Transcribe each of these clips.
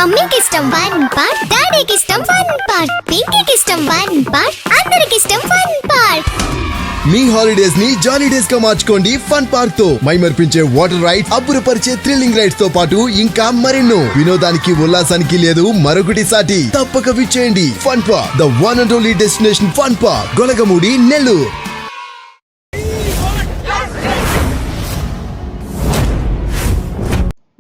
మమ్మీకి ఇష్టం one part, డాడీకి ఇష్టం వన్ పార్ట్, పింకీకి ఇష్టం వన్ పార్ట్, అందరికి ఇష్టం వన్ పార్ట్. మీ హాలిడేస్ ని జాలీ డేస్ గా మార్చుకోండి ఫన్ పార్క్ తో. మైమర్పించే వాటర్ రైడ్స్, అబ్బురపరిచే థ్రిల్లింగ్ రైడ్స్ తో పాటు ఇంకా మరెన్నో. వినోదానికి ఉల్లాసానికి లేదు మరొకటి సాటి. తప్పక విచ్చేయండి fun park, the one and only destination fun park, Golagamudi, Nellore.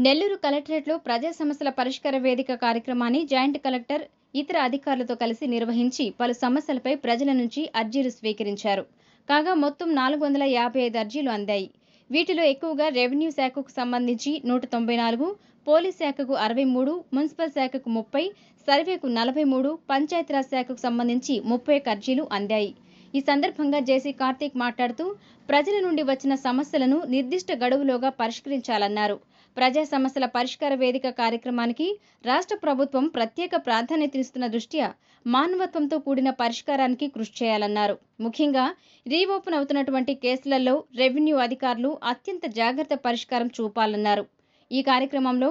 Nellore కలెక్టరేట్లో ప్రజా సమస్యల పరిష్కార వేదిక కార్యక్రమాన్ని జాయింట్ కలెక్టర్ ఇతర అధికారులతో కలిసి నిర్వహించి పలు సమస్యలపై ప్రజల నుంచి అర్జీలు స్వీకరించారు. కాగా మొత్తం 455 అర్జీలు అందాయి. వీటిలో ఎక్కువగా రెవెన్యూ శాఖకు సంబంధించి 194, పోలీస్ శాఖకు 63, మున్సిపల్ శాఖకు 30, సర్వేకు 43, పంచాయతీరాజ్ శాఖకు సంబంధించి 31 అర్జీలు అందాయి. ఈ సందర్భంగా జేసీ కార్తీక్ మాట్లాడుతూ ప్రజల నుండి వచ్చిన సమస్యలను నిర్దిష్ట గడువులోగా పరిష్కరించాలన్నారు. ప్రజా సమస్యల పరిష్కార వేదిక కార్యక్రమానికి రాష్ట్ర ప్రభుత్వం ప్రత్యేక ప్రాధాన్యతనిస్తున్న దృష్ట్యా మానవత్వంతో కూడిన పరిష్కారానికి కృషి చేయాలన్నారు. ముఖ్యంగా రీఓపెన్ అవుతున్నటువంటి కేసులలో రెవెన్యూ అధికారులు అత్యంత జాగ్రత్త పరిష్కారం చూపాలన్నారు. ఈ కార్యక్రమంలో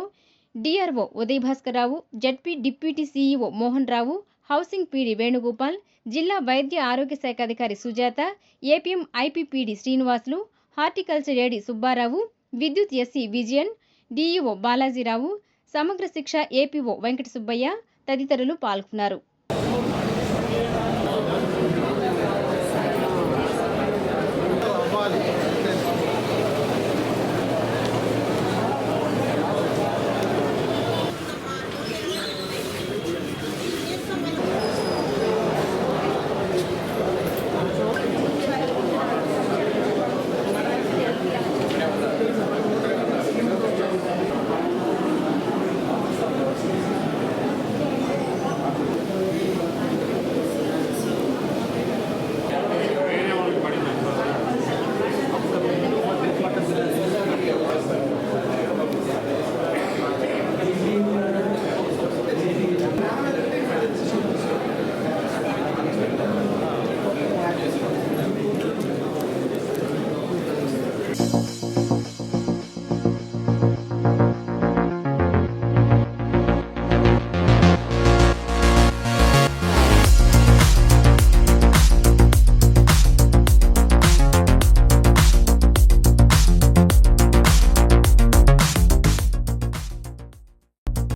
DRO Uday Bhaskar Rao, ZP deputy CEO Mohan Rao, housing PD Venugopal, జిల్లా వైద్య ఆరోగ్య శాఖ అధికారి సుజాత, ఏపీఎం ఐపీపీడీ శ్రీనివాసులు, హార్టికల్చర్ ఏడీ సుబ్బారావు, విద్యుత్ ఎస్సీ విజయన్, డీఈఓ బాలాజీరావు, సమగ్ర శిక్ష ఏపీఓ వెంకట సుబ్బయ్య తదితరులు పాల్గొన్నారు.